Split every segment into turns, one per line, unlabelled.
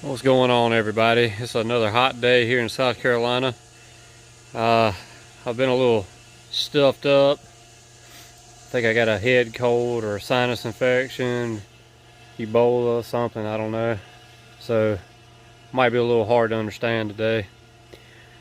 What's going on, everybody? It's another hot day here in South Carolina. I've been a little stuffed up. I think I got a head cold or a sinus infection, Ebola, something, I don't know. So might be a little hard to understand today.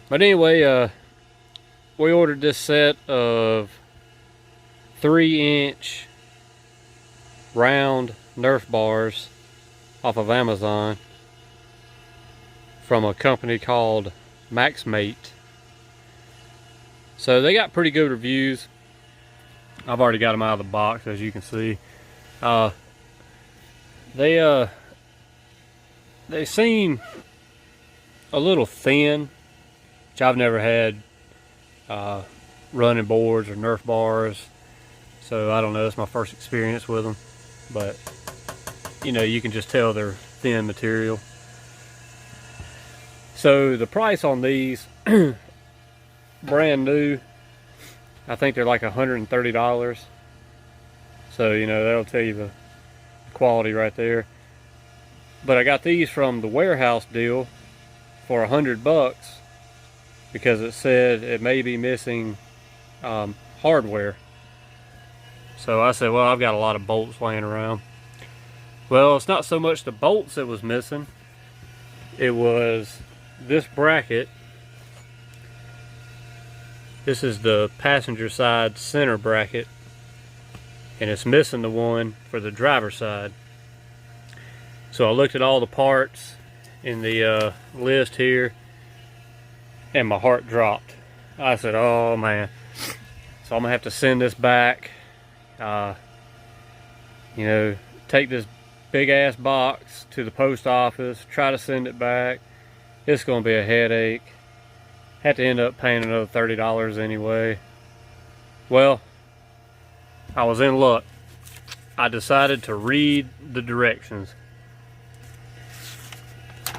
But anyway, we ordered this set of 3-inch round Nerf bars off of Amazon from a company called Maxmate. So they got pretty good reviews. I've already got them out of the box, as you can see. They seem a little thin, which I've never had running boards or Nerf bars, so I don't know, it's my first experience with them. But you know, you can just tell they're thin material. So the price on these, brand new, I think they're like $130. So, you know, that'll tell you the quality right there. But I got these from the warehouse deal for $100 because it said it may be missing hardware. So I said, well, I've got a lot of bolts laying around. Well, it's not so much the bolts that was missing. It was this bracket. This is the passenger side center bracket, and it's missing the one for the driver's side. So I looked at all the parts in the list here, and my heart dropped. I said, oh man. So I'm gonna have to send this back. You know, take this big ass box to the post office, try to send it back. It's gonna be a headache. Had to end up paying another $30 anyway. Well, I was in luck. I decided to read the directions.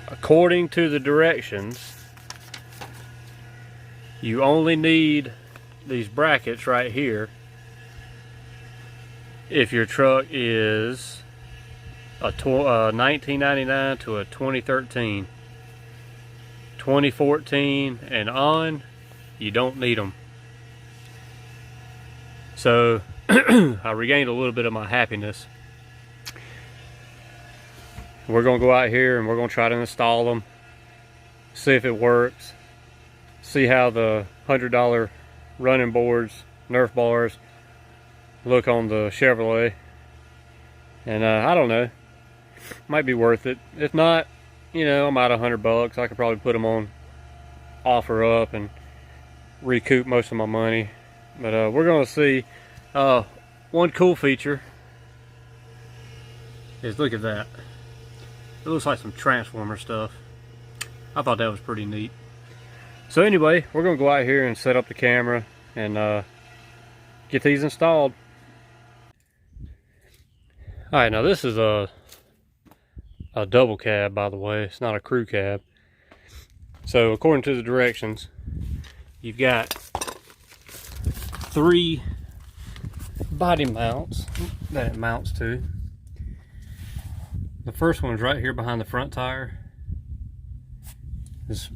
According to the directions, you only need these brackets right here if your truck is a 1999 to a 2013. 2014 and on, you don't need them. So I regained a little bit of my happiness. We're gonna go out here and we're gonna try to install them, see if it works, see how the $100 running boards, Nerf bars, look on the Chevrolet. And I don't know, might be worth it. If not, you know, I'm out $100. I could probably put them on offer up and recoup most of my money. But we're gonna see. One cool feature is, look at that. It looks like some transformer stuff. I thought that was pretty neat. So anyway, we're gonna go out here and set up the camera and get these installed. All right, now this is a double cab, by the way. It's not a crew cab. So according to the directions, you've got 3 body mounts that it mounts to. The first one's right here behind the front tire. This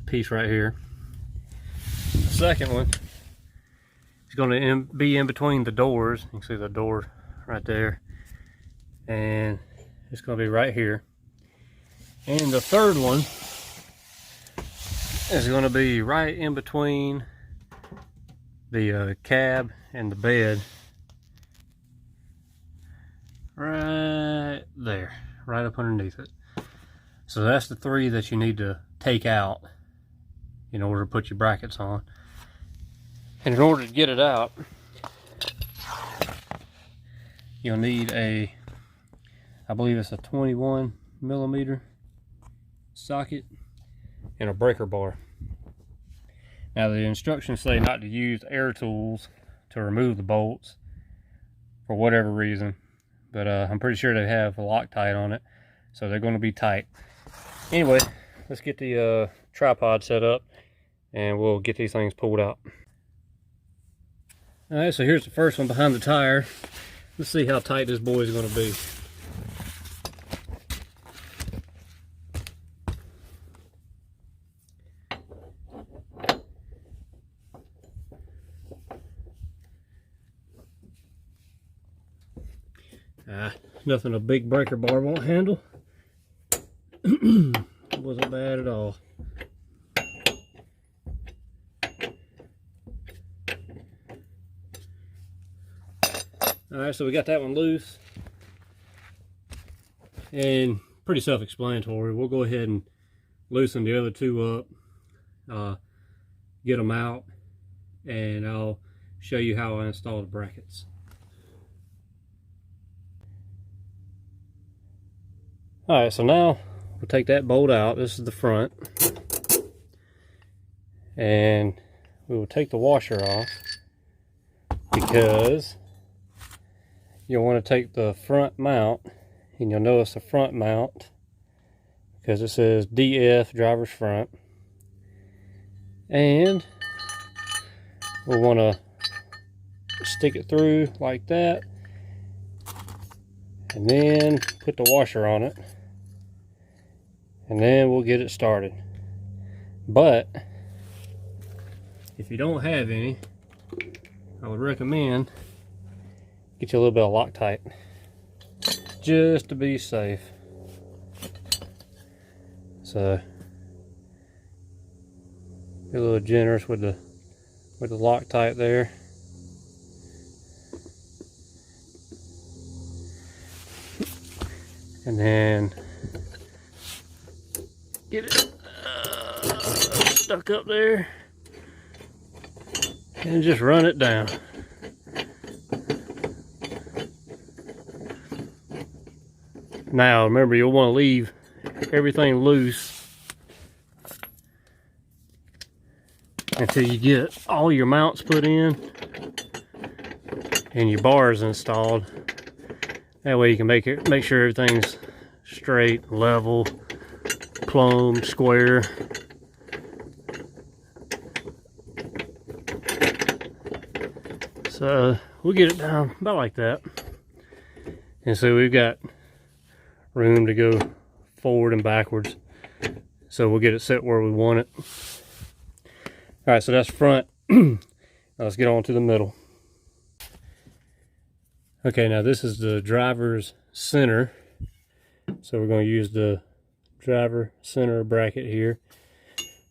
piece right here. The second one is going to be in between the doors. You can see the door right there. And it's going to be right here. And the third one is going to be right in between the cab and the bed. Right there. Right up underneath it. So that's the 3 that you need to take out in order to put your brackets on. And in order to get it out, you'll need a, I believe it's a 21mm socket and a breaker bar. Now the instructions say not to use air tools to remove the bolts for whatever reason, but I'm pretty sure they have a Loctite on it, so they're going to be tight. Anyway, let's get the tripod set up and we'll get these things pulled out. Alright, so here's the first one behind the tire. Let's see how tight this boy is going to be. Nothing a big breaker bar won't handle. Wasn't bad at all. Alright, so we got that one loose. And pretty self-explanatory. We'll go ahead and loosen the other two up, get them out, and I'll show you how I install the brackets. Alright, so now we'll take that bolt out. This is the front. And we will take the washer off, because you'll want to take the front mount, and you'll notice the front mount, because it says DF, driver's front. And we'll want to stick it through like that, and then put the washer on it, and then we'll get it started. But if you don't have any, I would recommend get you a little bit of Loctite, just to be safe. So be a little generous with the Loctite there. And then get it stuck up there, and just run it down. Now remember, you'll want to leave everything loose until you get all your mounts put in and your bars installed. That way you can make sure everything's straight, level, plumb, square. So we'll get it down about like that. And so we've got room to go forward and backwards. So we'll get it set where we want it. Alright, so that's front. Now let's get on to the middle. Okay, now this is the driver's center. So we're going to use the driver center bracket here.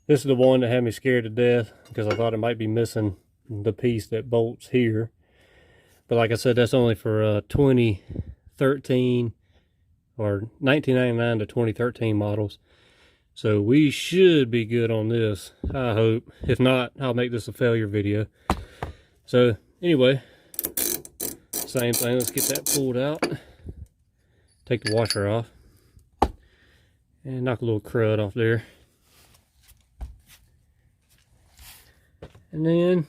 This is the one that had me scared to death, because I thought it might be missing the piece that bolts here. But like I said, that's only for 2013 or 1999 to 2013 models. So we should be good on this, I hope. If not, I'll make this a failure video. So anyway, same thing, let's get that pulled out. Take the washer off. And knock a little crud off there. And then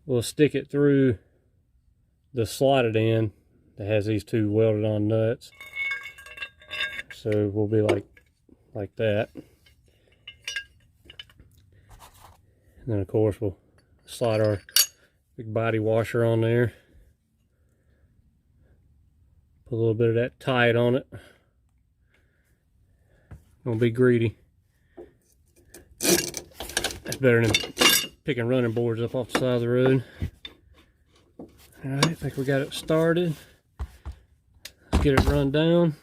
we'll stick it through the slotted end that has these two welded on nuts. So we'll be like that. And then of course we'll slide our big body washer on there. Put a little bit of that Tide on it. Don't be greedy. That's better than picking running boards up off the side of the road. Alright, I think we got it started. Let's get it run down.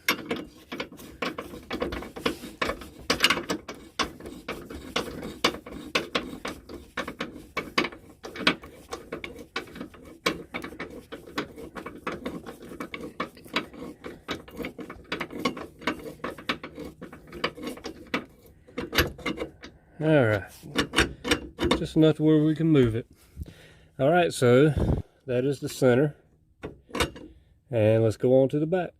Alright, just enough to where we can move it. Alright, so that is the center. And let's go on to the back.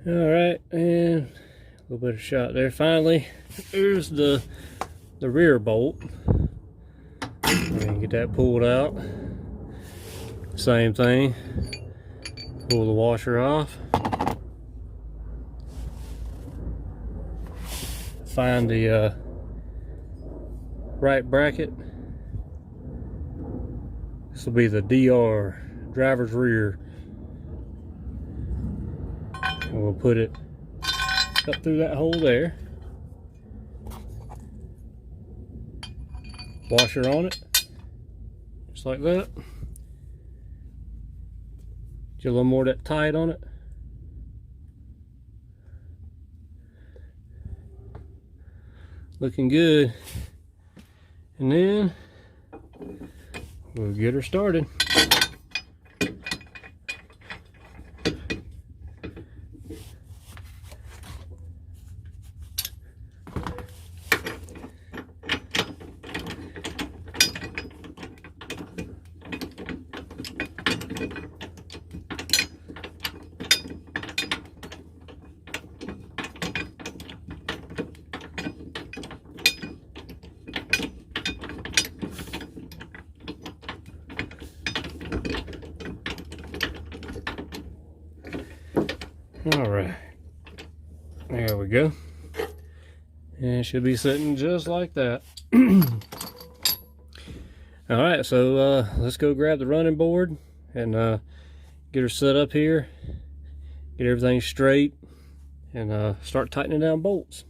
Alright, and a little bit of shot there. Finally, there's the rear bolt. And get that pulled out. Same thing. Pull the washer off. Find the right bracket. This will be the DR, driver's rear. And we'll put it up through that hole there. Washer on it, just like that. Get a little more of that tight on it. Looking good. And then we'll get her started. All right, there we go. And it should be sitting just like that. All right, so let's go grab the running board and get her set up here, get everything straight, and start tightening down bolts.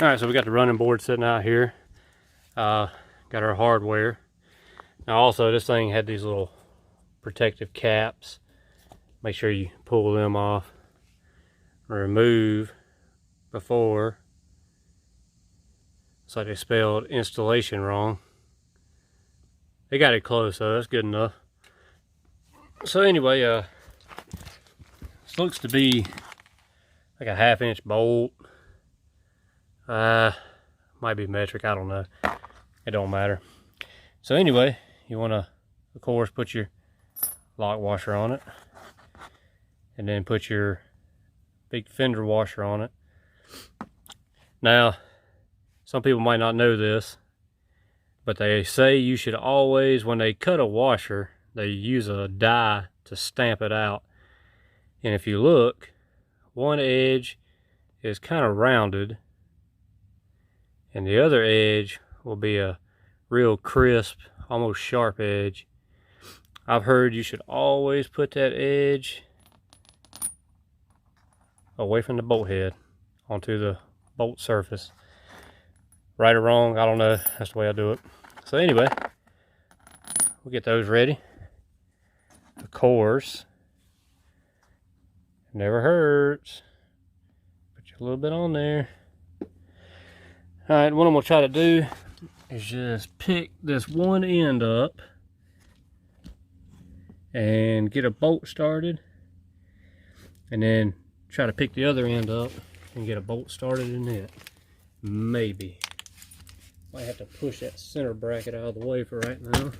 All right, so we got the running board sitting out here. Got our hardware. Now also, this thing had these little protective caps. Make sure you pull them off, remove before. It's like they spelled installation wrong. They got it close, so that's good enough. So anyway, this looks to be like a 1/2 inch bolt. Might be metric, I don't know. It don't matter. So anyway, you want to, of course, put your lock washer on it. And then put your big fender washer on it. Now, some people might not know this, but they say you should always, when they cut a washer, they use a die to stamp it out. And if you look, one edge is kind of rounded, and the other edge will be a real crisp, almost sharp edge. I've heard you should always put that edge away from the bolt head onto the bolt surface. Right or wrong, I don't know. That's the way I do it. So anyway, we'll get those ready. Of course, it never hurts. Put you a little bit on there. All right, what I'm gonna try to do is just pick this one end up and get a bolt started, and then try to pick the other end up and get a bolt started in it. Maybe. Might have to push that center bracket out of the way for right now.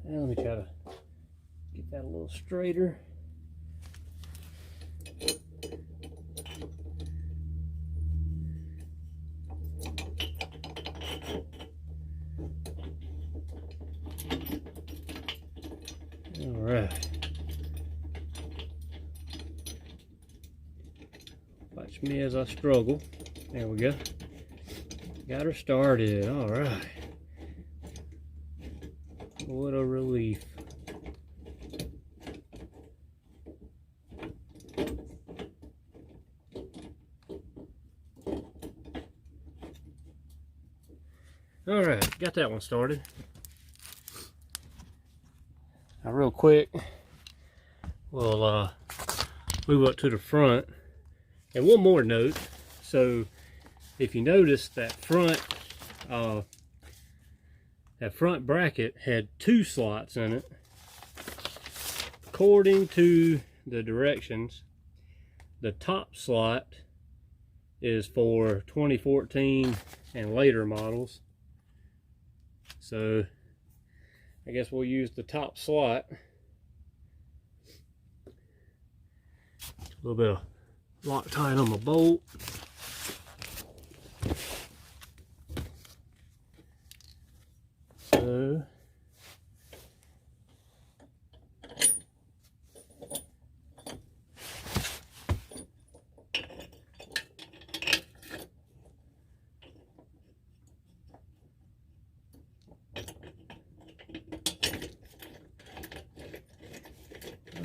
Let me try to get that a little straighter. Alright. Watch me as I struggle. There we go. Got her started. Alright. What a relief. Alright, got that one started. Now real quick, we'll move up to the front. And one more note, so if you notice that front bracket had 2 slots in it. According to the directions, the top slot is for 2014 and later models. So I guess we'll use the top slot. A little bit of Loctite on the bolt. So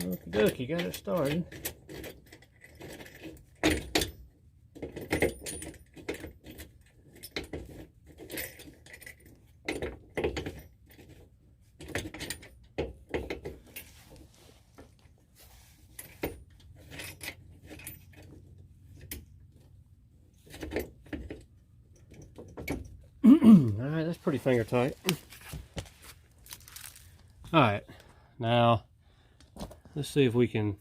Okie dokie, got it started. Alright, that's pretty finger tight. Alright, now let's see if we can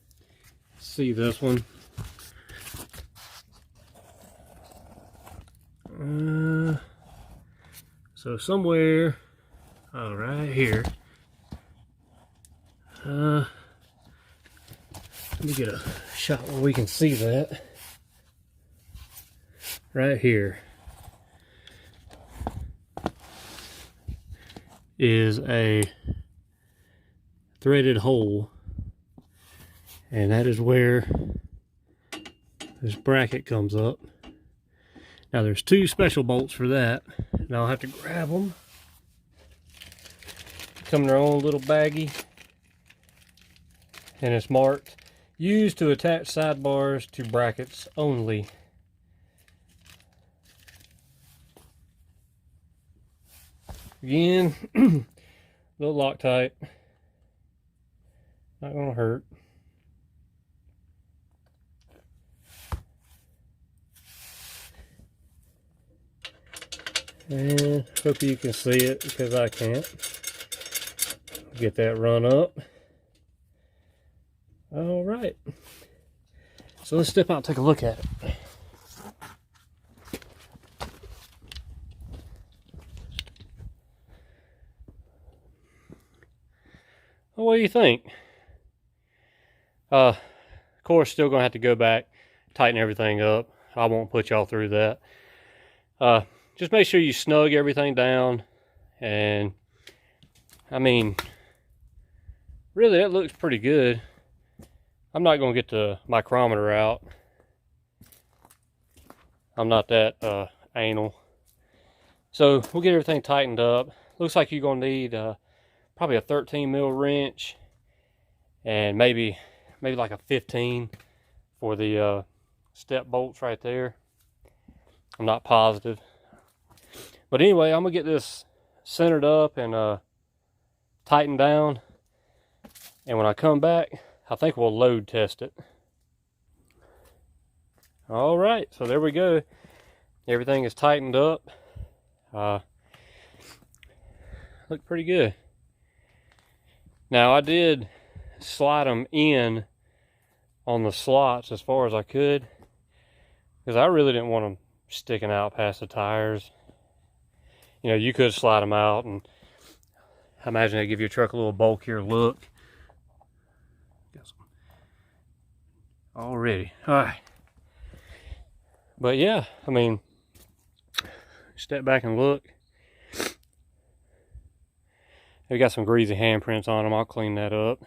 see this one. So somewhere right here, let me get a shot where we can see that. Right here is a threaded hole, and that is where this bracket comes up. Now there's two special bolts for that, and I'll have to grab them. Come in their own little baggie, and it's marked used to attach sidebars to brackets only. Again, little Loctite, not gonna hurt. And hope you can see it because I can't. Get that run up. All right. So let's step out and take a look at it. Well, what do you think? Of course, still gonna have to go back, tighten everything up. I won't put y'all through that. Just make sure you snug everything down, and I mean, really that looks pretty good. I'm not gonna get the micrometer out. I'm not that anal. So we'll get everything tightened up. Looks like you're gonna need probably a 13 mil wrench, and maybe like a 15 for the step bolts right there. I'm not positive. But anyway, I'm gonna get this centered up and tightened down, and when I come back, I think we'll load test it. All right, so there we go. Everything is tightened up. Look pretty good. Now I did slide them in on the slots as far as I could, because I really didn't want them sticking out past the tires. You know, you could slide them out, and I imagine they give your truck a little bulkier look. Already. All right. But yeah, I mean, step back and look. They got some greasy handprints on them. I'll clean that up.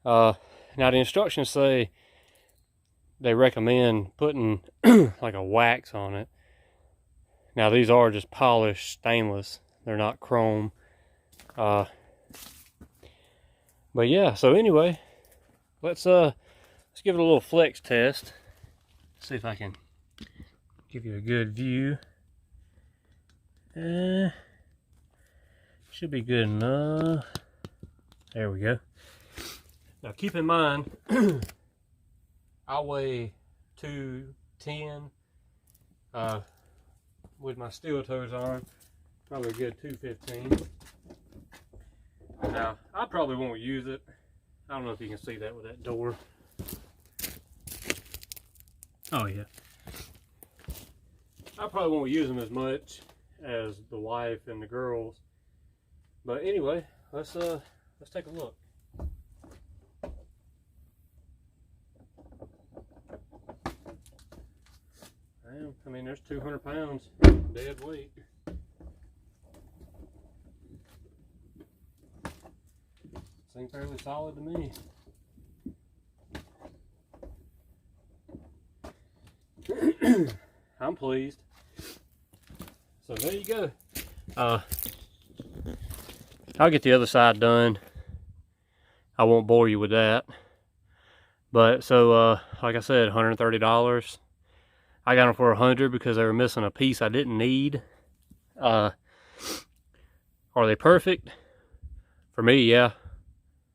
Now the instructions say they recommend putting like a wax on it. Now these are just polished stainless. They're not chrome. But yeah, so anyway, let's give it a little flex test. See if I can give you a good view. Should be good enough. There we go. Now keep in mind, I weigh 210. With my steel toes on, probably a good 215. Now, I probably won't use it. I don't know if you can see that with that door. Oh yeah. I probably won't use them as much as the wife and the girls. But anyway, let's take a look. I mean, there's 200 pounds dead weight. Seems fairly solid to me. I'm pleased. So there you go. I'll get the other side done I won't bore you with that. But so, like I said, $130. I got them for $100 because they were missing a piece I didn't need. Are they perfect? For me, yeah.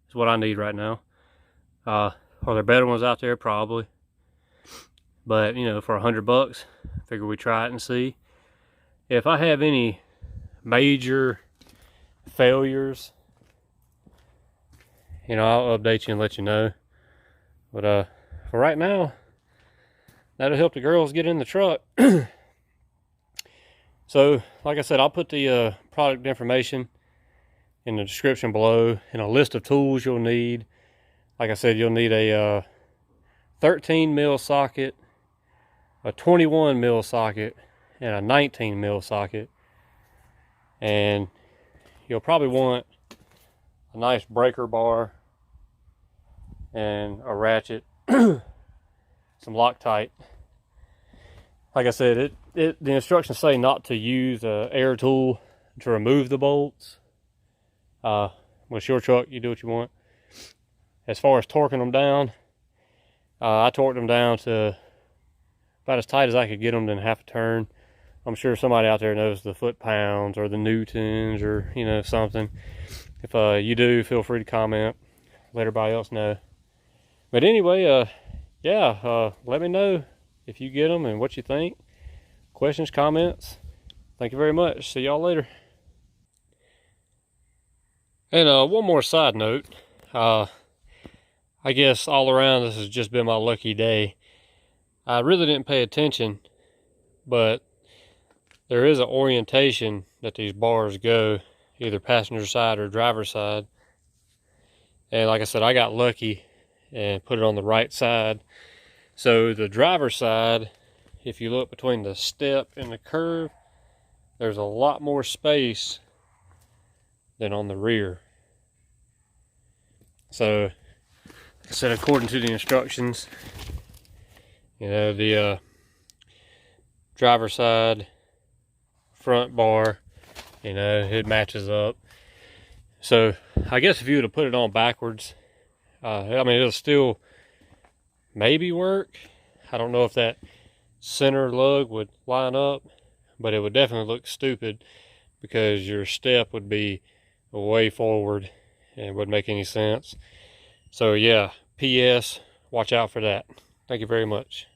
It's what I need right now. Are there better ones out there? Probably. But, you know, for $100, I figure we try it and see. If I have any major failures, you know, I'll update you and let you know. But for right now, that'll help the girls get in the truck. So, like I said, I'll put the product information in the description below and a list of tools you'll need. Like I said, you'll need a 13 mil socket, a 21 mil socket, and a 19 mil socket. And you'll probably want a nice breaker bar and a ratchet, some Loctite. Like I said, the instructions say not to use a air tool to remove the bolts. With your truck, you do what you want. As far as torquing them down, I torqued them down to about as tight as I could get them, then half a turn. I'm sure somebody out there knows the foot-pounds or the newtons or, you know, something. If you do, feel free to comment. Let everybody else know. But anyway, yeah, let me know if you get them and what you think. Questions, comments. Thank you very much. See y'all later. And one more side note. I guess all around this has just been my lucky day. I really didn't pay attention, but there is an orientation that these bars go, either passenger side or driver side. And like I said, I got lucky and put it on the right side. So the driver's side, if you look between the step and the curve, there's a lot more space than on the rear. So, like I said, according to the instructions, you know, the driver's side front bar, you know, it matches up. So I guess if you would have put it on backwards, I mean, it'll still maybe work. I don't know if that center lug would line up, but it would definitely look stupid because your step would be way forward and it wouldn't make any sense. So yeah, PS, watch out for that. Thank you very much.